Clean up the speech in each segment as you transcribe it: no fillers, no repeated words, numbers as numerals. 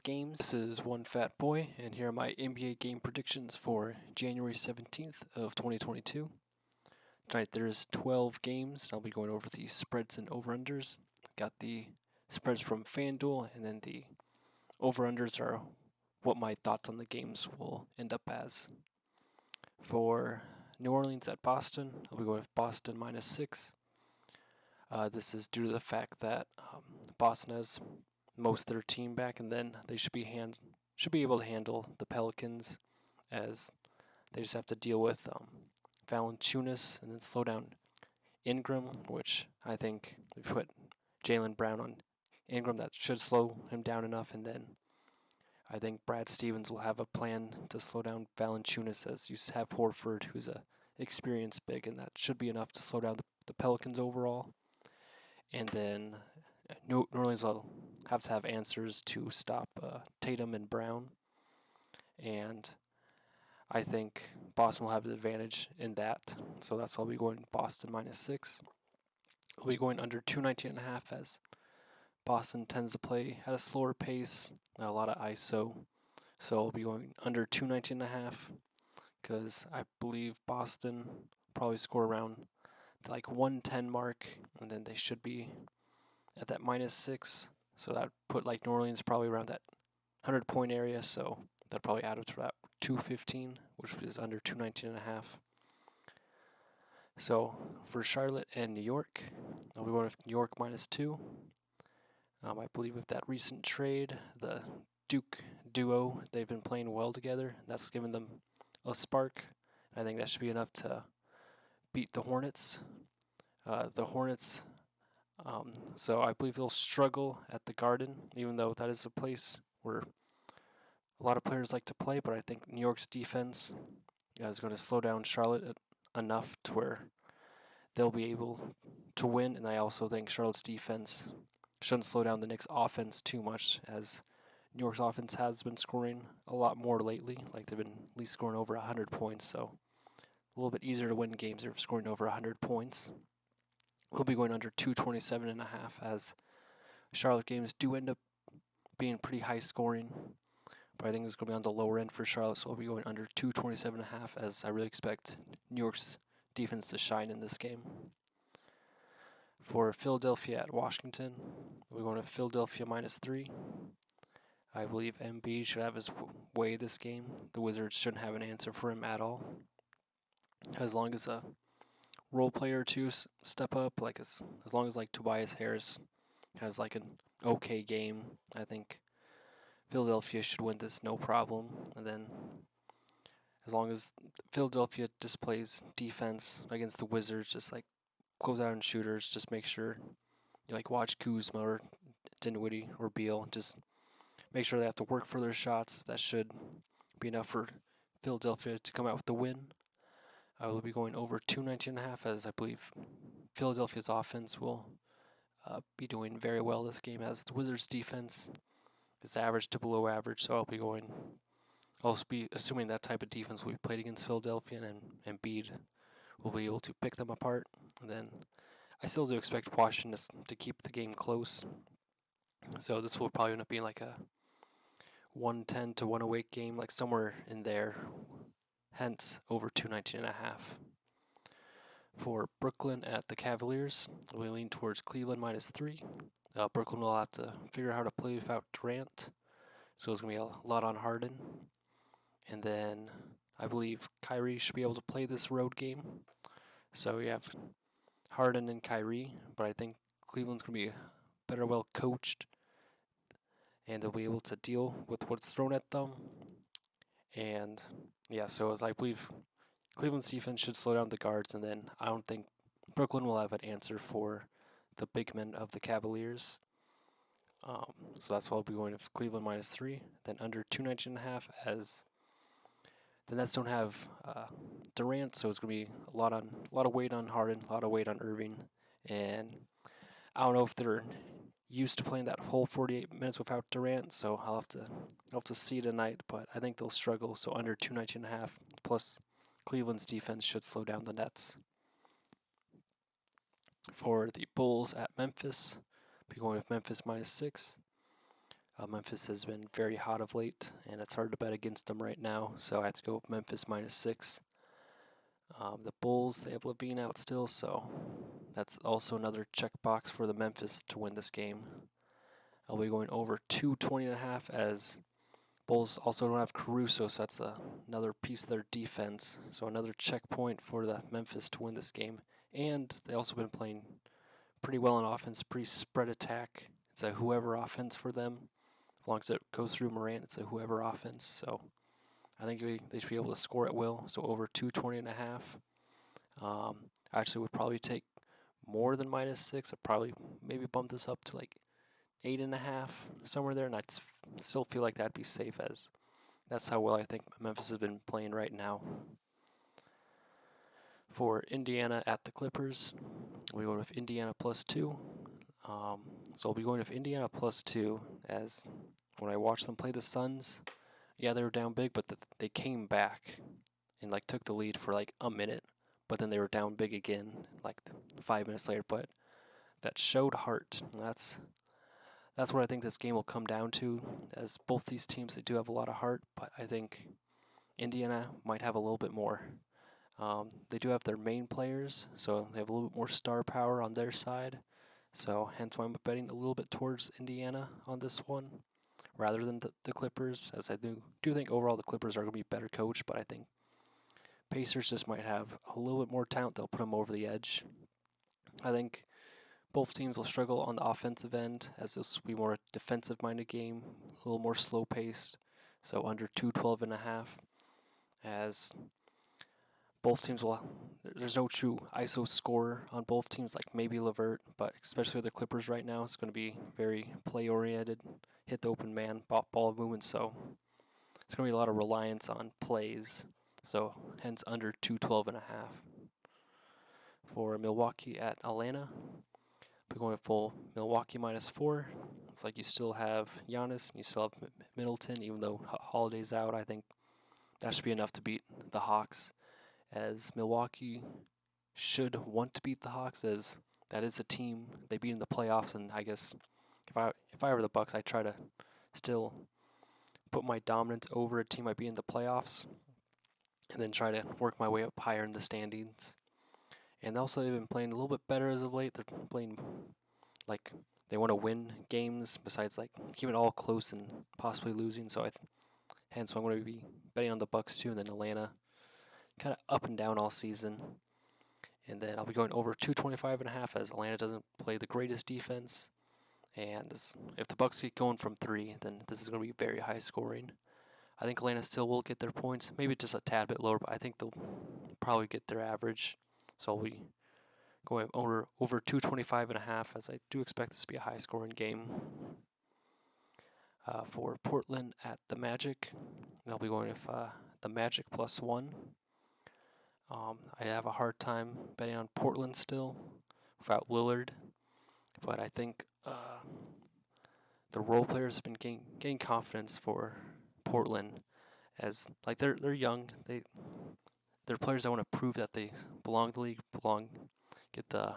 games. This is One Fat Boy, and here are my NBA game predictions for January 17th of 2022. Tonight there's 12 games, and I'll be going over the spreads and over-unders. Got the spreads from FanDuel, and then the over-unders are what my thoughts on the games will end up as. For New Orleans at Boston, I'll be going with Boston -6. This is due to the fact that Boston has most of their team back, and then they should be able to handle the Pelicans, as they just have to deal with Valanciunas and then slow down Ingram, which I think if you put Jaylen Brown on Ingram, that should slow him down enough, and then I think Brad Stevens will have a plan to slow down Valanciunas, as you have Horford, who's a experienced big, and that should be enough to slow down the Pelicans overall. And then New Orleans will have to have answers to stop Tatum and Brown. And I think Boston will have the advantage in that. So that's why I'll be going Boston -6. I'll be going under 219.5, as Boston tends to play at a slower pace, a lot of ISO. So I'll be going under 219.5, because I believe Boston will probably score around the 110 mark, and then they should be at that -6. So that put New Orleans probably around that 100-point area. So that'd probably add up to about 215, which is under 219.5. So for Charlotte and New York, I'll be going with New York -2. I believe with that recent trade, the Duke duo, they've been playing well together. That's given them a spark. I think that should be enough to beat the Hornets. So I believe they'll struggle at the Garden, even though that is a place where a lot of players like to play. But I think New York's defense is going to slow down Charlotte enough to where they'll be able to win. And I also think Charlotte's defense shouldn't slow down the Knicks' offense too much, as New York's offense has been scoring a lot more lately. They've been at least scoring over 100 points, so a little bit easier to win games if scoring over 100 points. We'll be going under 227.5, as Charlotte games do end up being pretty high scoring, but I think it's going to be on the lower end for Charlotte, so we'll be going under 227.5, as I really expect New York's defense to shine in this game. For Philadelphia at Washington, we're going to Philadelphia -3. I believe Embiid should have his way this game. The Wizards shouldn't have an answer for him at all. As long as a role player or two step up, as long as Tobias Harris has an okay game, I think Philadelphia should win this no problem. And then as long as Philadelphia displays defense against the Wizards, just close out and shooters, just make sure you watch Kuzma or Dinwiddie or Beal, just make sure they have to work for their shots. That should be enough for Philadelphia to come out with the win. I will be going over 219.5, as I believe Philadelphia's offense will be doing very well this game, as the Wizards' defense is average to below average. So I'll be assuming that type of defense will be played against Philadelphia, and Embiid will be able to pick them apart. And then I still do expect Washington to keep the game close. So this will probably end up being a 110 to 108 game, somewhere in there. Hence, over 219.5. For Brooklyn at the Cavaliers, we lean towards Cleveland -3. Brooklyn will have to figure out how to play without Durant, so it's going to be a lot on Harden. And then I believe Kyrie should be able to play this road game. So we have Harden and Kyrie, but I think Cleveland's going to be better well coached, and they'll be able to deal with what's thrown at them. And yeah, so as I believe Cleveland's defense should slow down the guards, and then I don't think Brooklyn will have an answer for the big men of the Cavaliers. So that's why I'll be going with Cleveland -3, then under 219.5, as the Nets don't have Durant, so it's going to be a lot of weight on Harden, a lot of weight on Irving, and I don't know if they're used to playing that whole 48 minutes without Durant, so I'll have to see tonight, but I think they'll struggle. So under 219.5, plus Cleveland's defense should slow down the Nets. For the Bulls at Memphis, I'll be going with Memphis -6. Memphis has been very hot of late, and it's hard to bet against them right now, so I have to go with Memphis -6. The Bulls, they have Levine out still, so that's also another checkbox for the Memphis to win this game. I'll be going over 220.5 as Bulls also don't have Caruso, so that's another piece of their defense. So another checkpoint for the Memphis to win this game. And they also been playing pretty well on offense, pretty spread attack. It's a whoever offense for them. As long as it goes through Morant, it's a whoever offense. So I think they should be able to score at will. So over 220.5. I actually would probably take more than -6. I'd probably maybe bump this up to like 8.5, somewhere there, and I'd still feel like that'd be safe, as that's how well I think Memphis has been playing right now. For Indiana at the Clippers, we go with Indiana +2. So I'll be going with Indiana +2, as when I watched them play the Suns, yeah, they were down big, but they came back and like took the lead for like a minute, but then they were down big again like 5 minutes later. But that showed heart. That's what I think this game will come down to, as both these teams, they do have a lot of heart, but I think Indiana might have a little bit more. They do have their main players, so they have a little bit more star power on their side. So hence why I'm betting a little bit towards Indiana on this one, rather than the Clippers, as I do think overall the Clippers are going to be better coached, but I think Pacers just might have a little bit more talent. They'll put them over the edge. I think both teams will struggle on the offensive end, as this will be more a defensive-minded game, a little more slow-paced, so under 212.5, as both teams will. There's no true ISO scorer on both teams, like maybe LeVert, but especially the Clippers right now, it's going to be very play-oriented, hit the open man, ball movement, so it's going to be a lot of reliance on plays, so hence under 212.5. For Milwaukee at Atlanta, we're going full Milwaukee -4. It's like you still have Giannis and you still have Middleton, even though Holiday's out. I think that should be enough to beat the Hawks, as Milwaukee should want to beat the Hawks, as that is a team they beat in the playoffs. And I guess if I were the Bucks, I'd try to still put my dominance over a team I beat in the playoffs, and then try to work my way up higher in the standings. And also, they've been playing a little bit better as of late. They're playing like they want to win games, besides like keeping it all close and possibly losing. So hence I'm going to be betting on the Bucks too, and then Atlanta, kind of up and down all season. And then I'll be going over 225.5, as Atlanta doesn't play the greatest defense. And if the Bucks keep going from 3, then this is going to be very high scoring. I think Atlanta still will get their points, maybe just a tad bit lower, but I think they'll probably get their average. So I'll be going over 225.5, as I do expect this to be a high scoring game. For Portland at the Magic, I'll be going with the Magic +1. I have a hard time betting on Portland still without Lillard, but I think the role players have been gaining confidence for Portland, as like they're young, they're players that want to prove that they belong to the league, get the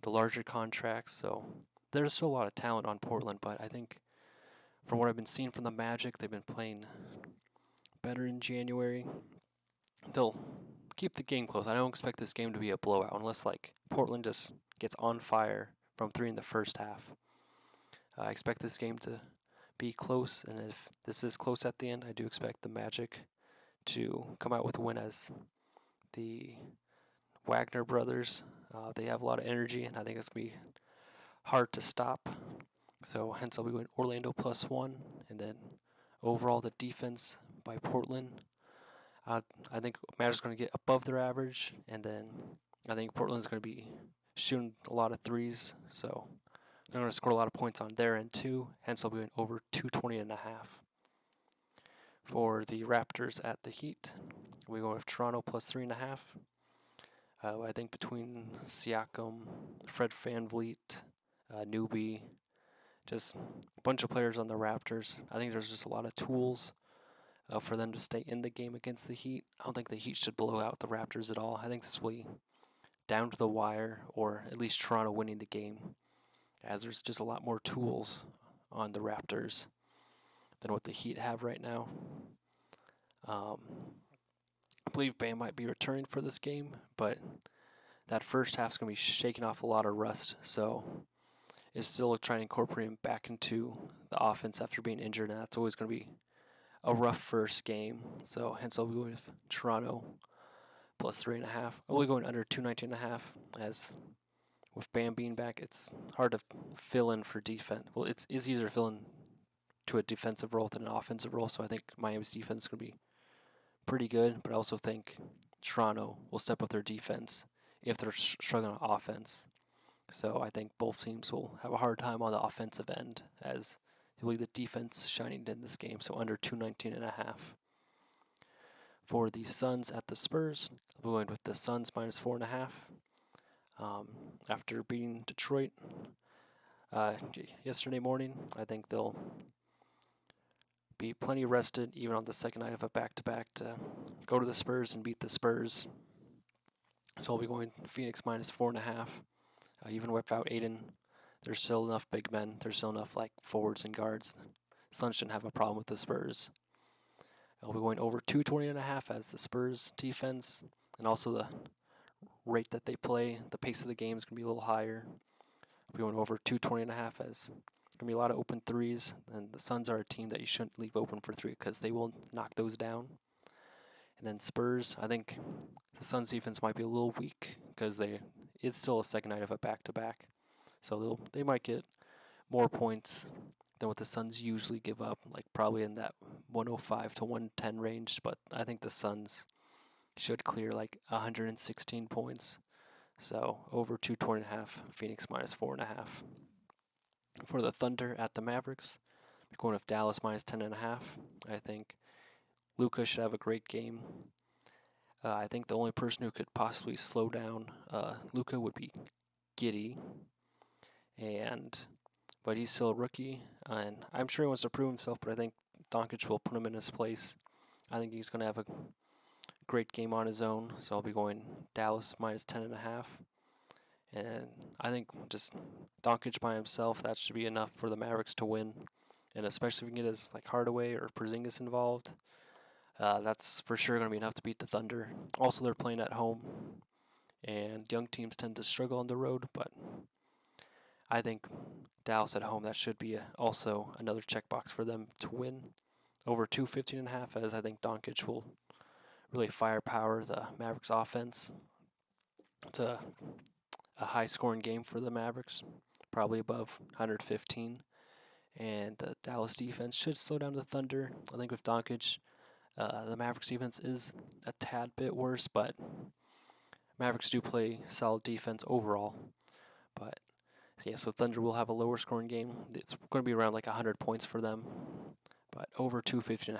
larger contracts. So there's still a lot of talent on Portland, but I think from what I've been seeing from the Magic, they've been playing better in January. They'll keep the game close. I don't expect this game to be a blowout unless like Portland just gets on fire from 3 in the first half. I expect this game to be close, and if this is close at the end, I do expect the Magic to come out with a win, as the Wagner brothers, they have a lot of energy, and I think it's going to be hard to stop. So hence I'll be going Orlando +1, and then overall the defense by Portland, I think Magic's going to get above their average, and then I think Portland's going to be shooting a lot of threes, so they're going to score a lot of points on their end too. Hence I'll be going over 220.5. For the Raptors at the Heat, we go with Toronto +3.5. I think between Siakam, Fred VanVleet, Newbie, just a bunch of players on the Raptors, I think there's just a lot of tools for them to stay in the game against the Heat. I don't think the Heat should blow out the Raptors at all. I think this will be down to the wire, or at least Toronto winning the game, as there's just a lot more tools on the Raptors. than what the Heat have right now. I believe Bam might be returning for this game, but that first half's going to be shaking off a lot of rust, so it's still trying to incorporate him back into the offense after being injured, and that's always going to be a rough first game. So hence I'll be going with Toronto plus 3.5. I'll be going under 219.5, as with Bam being back, it's hard to fill in for defense. Well, it's easier to fill in to a defensive role than an offensive role, so I think Miami's defense is going to be pretty good, but I also think Toronto will step up their defense if they're struggling on offense. So I think both teams will have a hard time on the offensive end, as it will be the defense shining in this game, so under 219.5. For the Suns at the Spurs, I'll be going with the Suns minus 4.5. After beating Detroit yesterday morning, I think they'll be plenty rested, even on the second night of a back-to-back, to go to the Spurs and beat the Spurs. So I'll be going Phoenix minus 4.5. Even without Aiden, there's still enough big men. There's still enough forwards and guards. The Suns shouldn't have a problem with the Spurs. I'll be going over 220.5 as the Spurs defense, and also the rate that they play, the pace of the game is going to be a little higher. I'll be going over 220.5 as going to be a lot of open threes, and the Suns are a team that you shouldn't leave open for three because they will knock those down. And then Spurs, I think the Suns defense might be a little weak because it's still a second night of a back-to-back. So they might get more points than what the Suns usually give up, probably in that 105 to 110 range. But I think the Suns should clear 116 points. So over 220.5, Phoenix minus 4.5. For the Thunder at the Mavericks, I'm going with Dallas minus 10.5. I think Luka should have a great game. I think the only person who could possibly slow down Luka would be Giddey, but he's still a rookie, and I'm sure he wants to prove himself, but I think Doncic will put him in his place. I think he's going to have a great game on his own, so I'll be going Dallas minus 10.5. And I think just Doncic by himself, that should be enough for the Mavericks to win. And especially if we can get his Hardaway or Porzingis involved, that's for sure going to be enough to beat the Thunder. Also, they're playing at home, and young teams tend to struggle on the road, but I think Dallas at home, that should be also another checkbox for them to win. Over 215.5, as I think Doncic will really firepower the Mavericks offense. It's a high-scoring game for the Mavericks, probably above 115. And the Dallas defense should slow down the Thunder. I think with Doncic, the Mavericks defense is a tad bit worse, but Mavericks do play solid defense overall. But so Thunder will have a lower scoring game. It's going to be around 100 points for them, but over 250.5.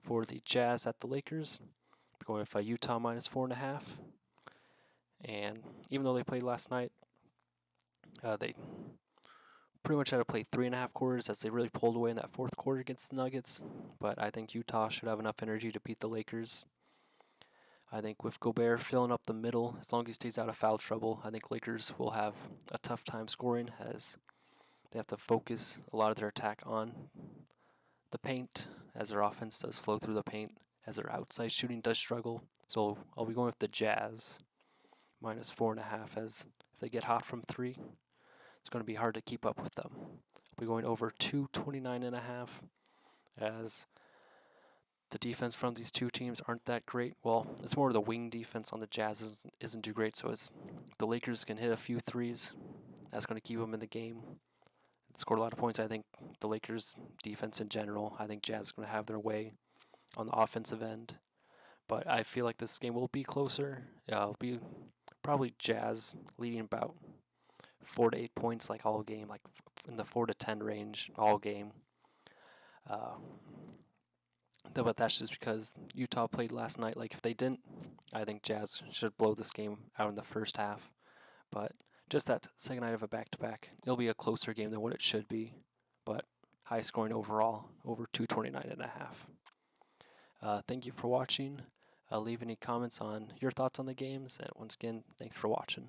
For the Jazz at the Lakers, I'm going with Utah minus 4.5. And even though they played last night, they pretty much had to play 3.5 quarters, as they really pulled away in that fourth quarter against the Nuggets. But I think Utah should have enough energy to beat the Lakers. I think with Gobert filling up the middle, as long as he stays out of foul trouble, I think Lakers will have a tough time scoring, as they have to focus a lot of their attack on the paint, as their offense does flow through the paint, as their outside shooting does struggle. So I'll be going with the Jazz minus 4.5, as if they get hot from three, it's going to be hard to keep up with them. I'll be going over 229.5, as the defense from these two teams aren't that great. Well, it's more of the wing defense on the Jazz isn't too great, so as the Lakers can hit a few threes, that's going to keep them in the game. Scored a lot of points. I think the Lakers' defense in general, I think Jazz is going to have their way on the offensive end. But I feel like this game will be closer. It'll be probably Jazz leading about 4 to 8 points all game, in the 4 to 10 range all game. But that's just because Utah played last night. If they didn't, I think Jazz should blow this game out in the first half. But just that second night of a back-to-back, it'll be a closer game than what it should be. But high scoring overall, over 229.5. Thank you for watching. Leave any comments on your thoughts on the games. And once again, thanks for watching.